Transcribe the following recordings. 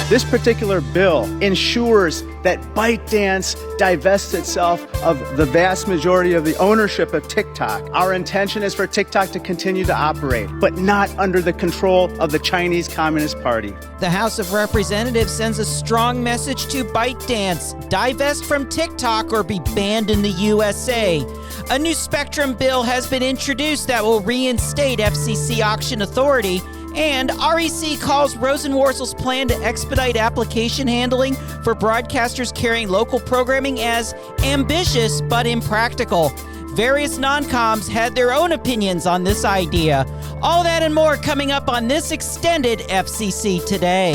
This particular bill ensures that ByteDance divests itself of the vast majority of the ownership of TikTok. Our intention is for TikTok to continue to operate, but not under the control of the Chinese Communist Party. The House of Representatives sends a strong message to ByteDance: divest from TikTok or be banned in the USA. A new spectrum bill has been introduced that will reinstate FCC auction authority. And REC calls ROSENWORCEL'S plan to expedite application handling for broadcasters carrying local programming as ambitious but impractical. Various NONCOMS had their own opinions on this idea. All that and more coming up on this extended FCC Today.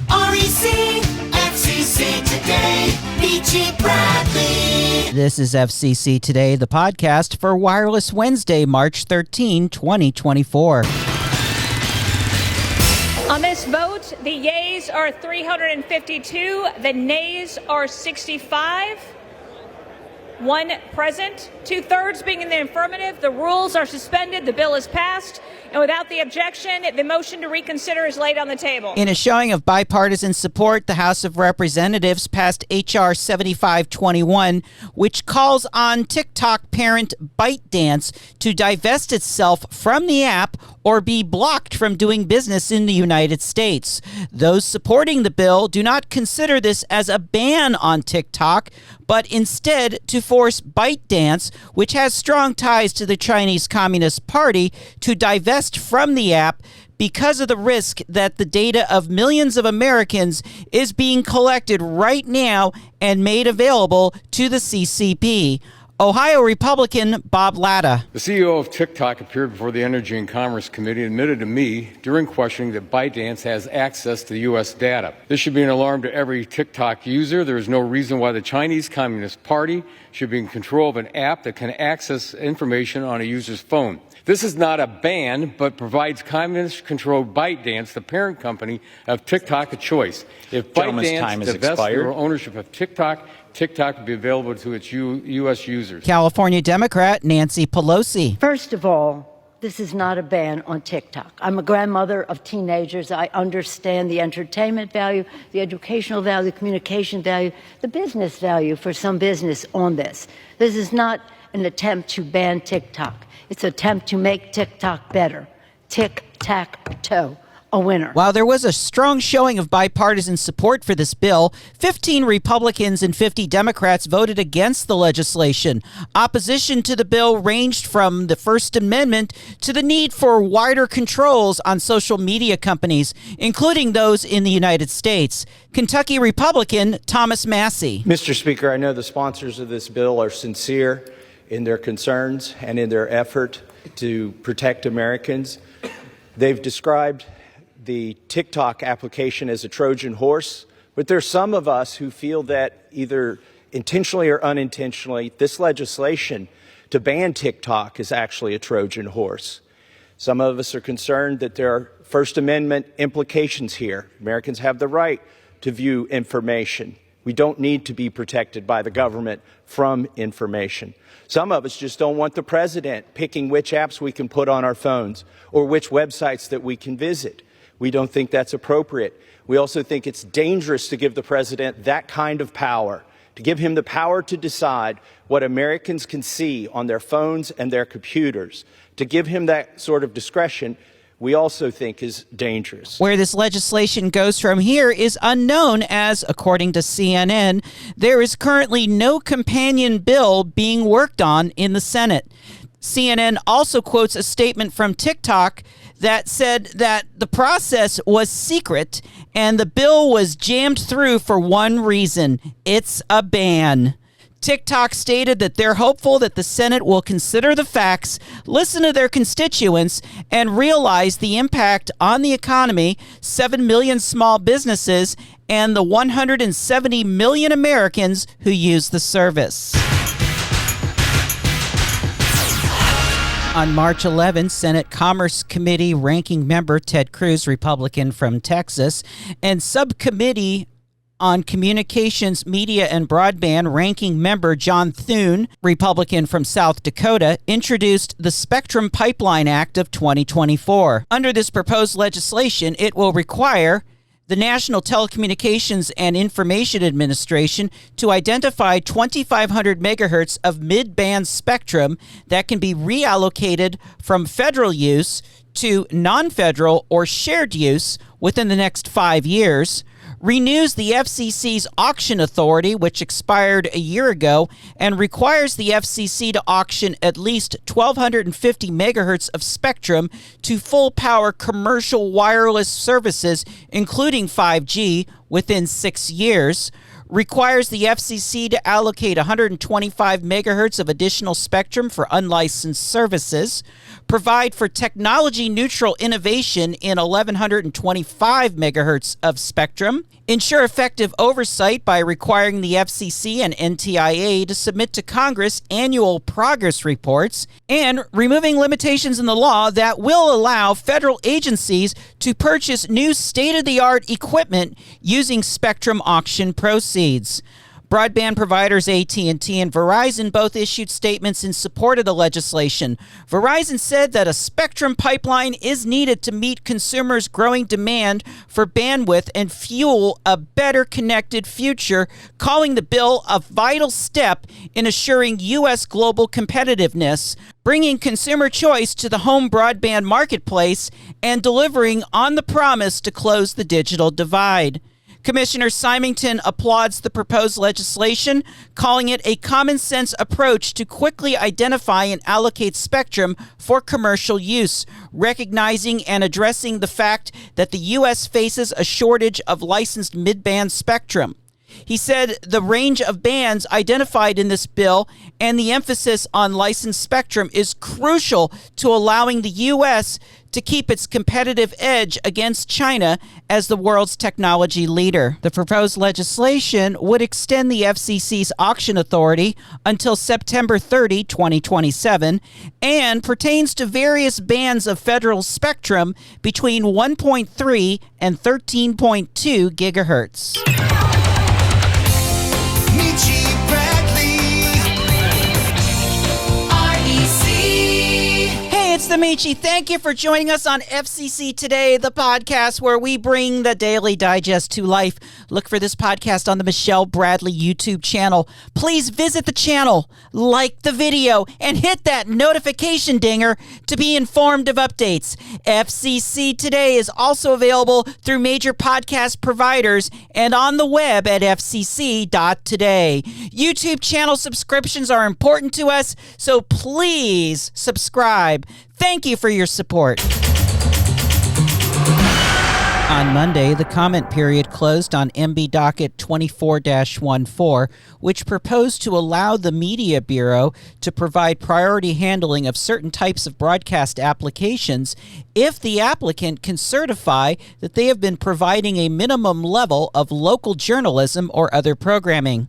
REC, FCC Today, B.G. Bradley. This is FCC Today, the podcast for Wireless Wednesday, March 13, 2024. On this vote, the yeas are 352, the nays are 65. One present, 2/3 being in the affirmative. The rules are suspended. The bill is passed. And without the objection, the motion to reconsider is laid on the table. In a showing of bipartisan support, the House of Representatives passed H.R. 7521, which calls on TikTok parent ByteDance to divest itself from the app or be blocked from doing business in the United States. Those supporting the bill do not consider this as a ban on TikTok, but instead to force ByteDance, which has strong ties to the Chinese Communist Party, to divest from the app because of the risk that the data of millions of Americans is being collected right now and made available to the CCP. Ohio Republican Bob Latta. The CEO of TikTok appeared before the Energy and Commerce Committee and admitted to me during questioning that ByteDance has access to U.S. data. This should be an alarm to every TikTok user. There is no reason why the Chinese Communist Party should be in control of an app that can access information on a user's phone. This is not a ban, but provides communist-controlled ByteDance, the parent company of TikTok, a choice. If ByteDance divests their ownership of TikTok will be available to its U.S. users. California Democrat Nancy Pelosi. First of all, this is not a ban on TikTok. I'm a grandmother of teenagers. I understand the entertainment value, the educational value, the communication value, the business value for some business on this. This is not an attempt to ban TikTok. It's an attempt to make TikTok better. Tic-tac-toe. A winner. While there was a strong showing of bipartisan support for this bill, 15 Republicans and 50 Democrats voted against the legislation. Opposition to the bill ranged from the First Amendment to the need for wider controls on social media companies, including those in the United States. Kentucky Republican Thomas Massey. Mr. Speaker, I know the sponsors of this bill are sincere in their concerns and in their effort to protect Americans. They've described the TikTok application as a Trojan horse, but there's some of us who feel that either intentionally or unintentionally, this legislation to ban TikTok is actually a Trojan horse. Some of us are concerned that there are First Amendment implications here. Americans have the right to view information. We don't need to be protected by the government from information. Some of us just don't want the president picking which apps we can put on our phones or which websites that we can visit. We don't think that's appropriate. We also think it's dangerous to give the president that kind of power, to give him the power to decide what Americans can see on their phones and their computers. To give him that sort of discretion, we also think is dangerous. Where this legislation goes from here is unknown, as, according to CNN, there is currently no companion bill being worked on in the Senate. CNN also quotes a statement from TikTok that said that the process was secret and the bill was jammed through for one reason: it's a ban. TikTok stated that they're hopeful that the Senate will consider the facts, listen to their constituents, and realize the impact on the economy, 7 million small businesses, and the 170 million Americans who use the service. On March 11, Senate Commerce Committee Ranking Member Ted Cruz, Republican from Texas, and Subcommittee on Communications, Media, and Broadband Ranking Member John Thune, Republican from South Dakota, introduced the Spectrum Pipeline Act of 2024. Under this proposed legislation, it will require the National Telecommunications and Information Administration to identify 2,500 megahertz of mid-band spectrum that can be reallocated from federal use to non-federal or shared use within the next 5 years, renews the FCC's auction authority, which expired a year ago, and requires the FCC to auction at least 1,250 megahertz of spectrum to full-power commercial wireless services, including 5G, within 6 years, requires the FCC to allocate 125 megahertz of additional spectrum for unlicensed services, provide for technology-neutral innovation in 1,125 megahertz of spectrum, ensure effective oversight by requiring the FCC and NTIA to submit to Congress annual progress reports, and removing limitations in the law that will allow federal agencies to purchase new state-of-the-art equipment using spectrum auction proceeds. Broadband providers AT&T and Verizon both issued statements in support of the legislation. Verizon said that a spectrum pipeline is needed to meet consumers' growing demand for bandwidth and fuel a better connected future, calling the bill a vital step in assuring U.S. global competitiveness, bringing consumer choice to the home broadband marketplace, and delivering on the promise to close the digital divide. Commissioner Symington applauds the proposed legislation, calling it a common-sense approach to quickly identify and allocate spectrum for commercial use, recognizing and addressing the fact that the U.S. faces a shortage of licensed mid-band spectrum. He said the range of bands identified in this bill and the emphasis on licensed spectrum is crucial to allowing the U.S. to keep its competitive edge against China as the world's technology leader. The proposed legislation would extend the FCC's auction authority until September 30, 2027, and pertains to various bands of federal spectrum between 1.3 and 13.2 gigahertz. It's the Michi. Thank you for joining us on FCC Today, the podcast where we bring the Daily Digest to life. Look for this podcast on the Michelle Bradley YouTube channel. Please visit the channel, like the video, and hit that notification dinger to be informed of updates. FCC Today is also available through major podcast providers and on the web at FCC.today. YouTube channel subscriptions are important to us, so please subscribe. Thank you for your support. On Monday, the comment period closed on MB Docket 24-14, which proposed to allow the Media Bureau to provide priority handling of certain types of broadcast applications if the applicant can certify that they have been providing a minimum level of local journalism or other programming.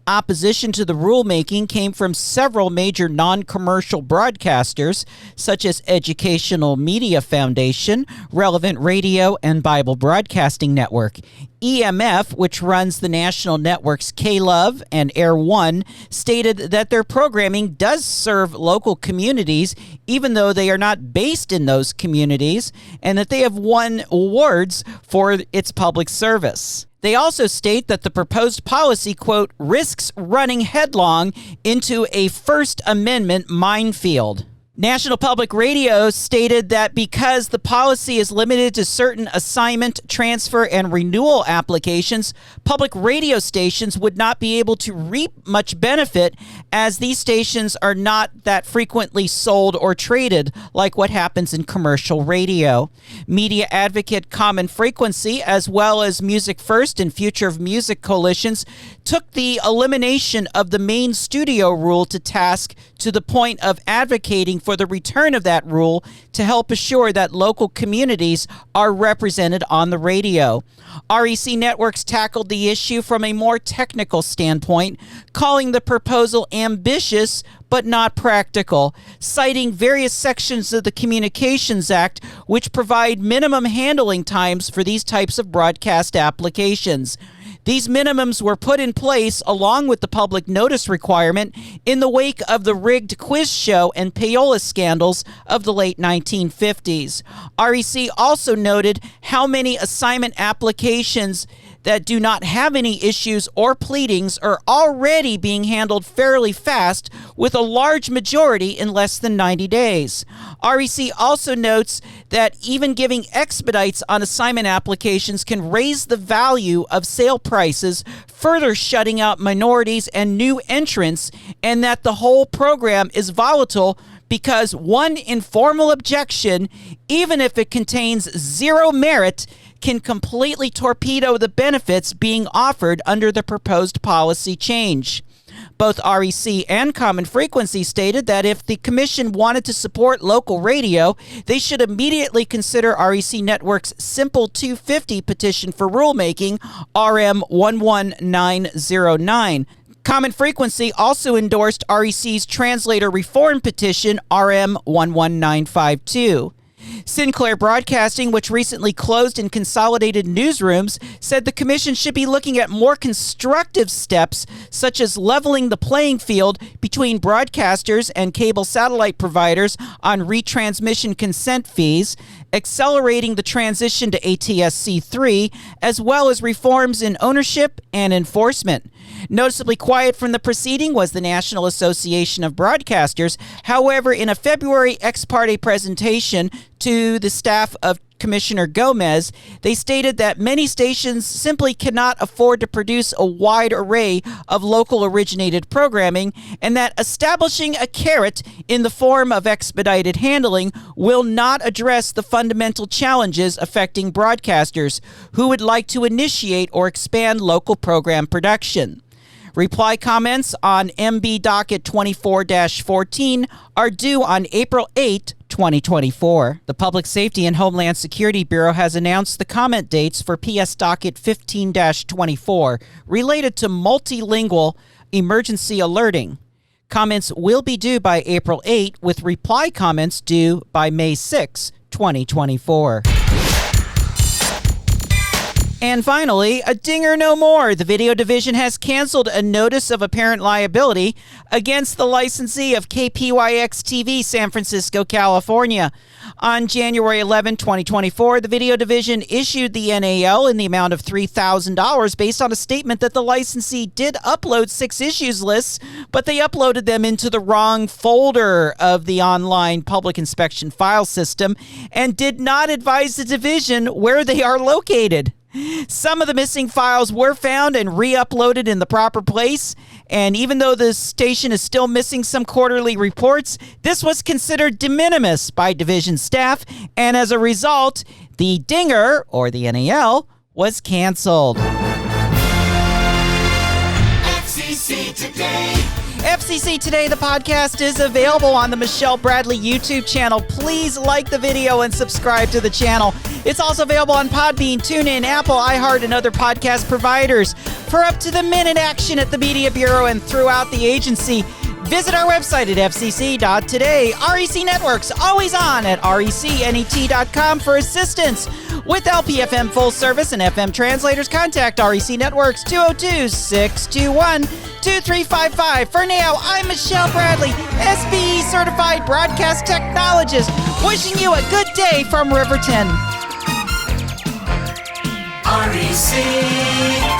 Opposition to the rulemaking came from several major non-commercial broadcasters, such as Educational Media Foundation, Relevant Radio, and Bible Broadcasting Network. EMF, which runs the national networks K-Love and Air One, stated that their programming does serve local communities, even though they are not based in those communities, and that they have won awards for its public service. They also state that the proposed policy, quote, risks running headlong into a First Amendment minefield. National Public Radio stated that because the policy is limited to certain assignment, transfer, and renewal applications, public radio stations would not be able to reap much benefit, as these stations are not that frequently sold or traded like what happens in commercial radio. Media advocate Common Frequency, as well as Music First and Future of Music coalitions, took the elimination of the main studio rule to task, to the point of advocating for the return of that rule to help assure that local communities are represented on the radio. REC Networks tackled the issue from a more technical standpoint, calling the proposal ambitious but not practical, citing various sections of the Communications Act which provide minimum handling times for these types of broadcast applications. These minimums were put in place along with the public notice requirement in the wake of the rigged quiz show and payola scandals of the late 1950s. REC also noted how many assignment applications that do not have any issues or pleadings are already being handled fairly fast, with a large majority in less than 90 days. REC also notes that even giving expedites on assignment applications can raise the value of sale prices, further shutting out minorities and new entrants, and that the whole program is volatile because one informal objection, even if it contains zero merit, can completely torpedo the benefits being offered under the proposed policy change. Both REC and Common Frequency stated that if the commission wanted to support local radio, they should immediately consider REC Network's Simple 250 petition for rulemaking, RM 11909. Common Frequency also endorsed REC's translator reform petition, RM 11952. Sinclair Broadcasting, which recently closed and consolidated newsrooms, said the commission should be looking at more constructive steps, such as leveling the playing field between broadcasters and cable satellite providers on retransmission consent fees, accelerating the transition to ATSC 3, as well as reforms in ownership and enforcement. Noticeably quiet from the proceeding was the National Association of Broadcasters. However, in a February ex parte presentation to the staff of Commissioner Gomez, they stated that many stations simply cannot afford to produce a wide array of local originated programming, and that establishing a carrot in the form of expedited handling will not address the fundamental challenges affecting broadcasters who would like to initiate or expand local program production. Reply comments on MB Docket 24-14 are due on April 8, 2024. The Public Safety and Homeland Security Bureau has announced the comment dates for PS Docket 15-24 related to multilingual emergency alerting. Comments will be due by April 8, with reply comments due by May 6, 2024. And finally, a dinger no more. The video division has canceled a notice of apparent liability against the licensee of KPYX-TV, San Francisco, California. On January 11, 2024, the video division issued the NAL in the amount of $3,000 based on a statement that the licensee did upload 6 issues lists, but they uploaded them into the wrong folder of the online public inspection file system and did not advise the division where they are located. Some of the missing files were found and re-uploaded in the proper place, and even though the station is still missing some quarterly reports, this was considered de minimis by division staff, and as a result, the dinger, or the NAL, was canceled. FCC Today. FCC Today, the podcast, is available on the Michelle Bradley YouTube channel. Please like the video and subscribe to the channel. It's also available on Podbean, TuneIn, Apple, iHeart, and other podcast providers. For up-to-the-minute action at the Media Bureau and throughout the agency, visit our website at FCC.today. REC Networks, always on at RECNET.com for assistance. With LPFM full service and FM translators, contact REC Networks 202-621-2355. For now, I'm Michelle Bradley, SBE Certified Broadcast Technologist, wishing you a good day from Riverton. REC.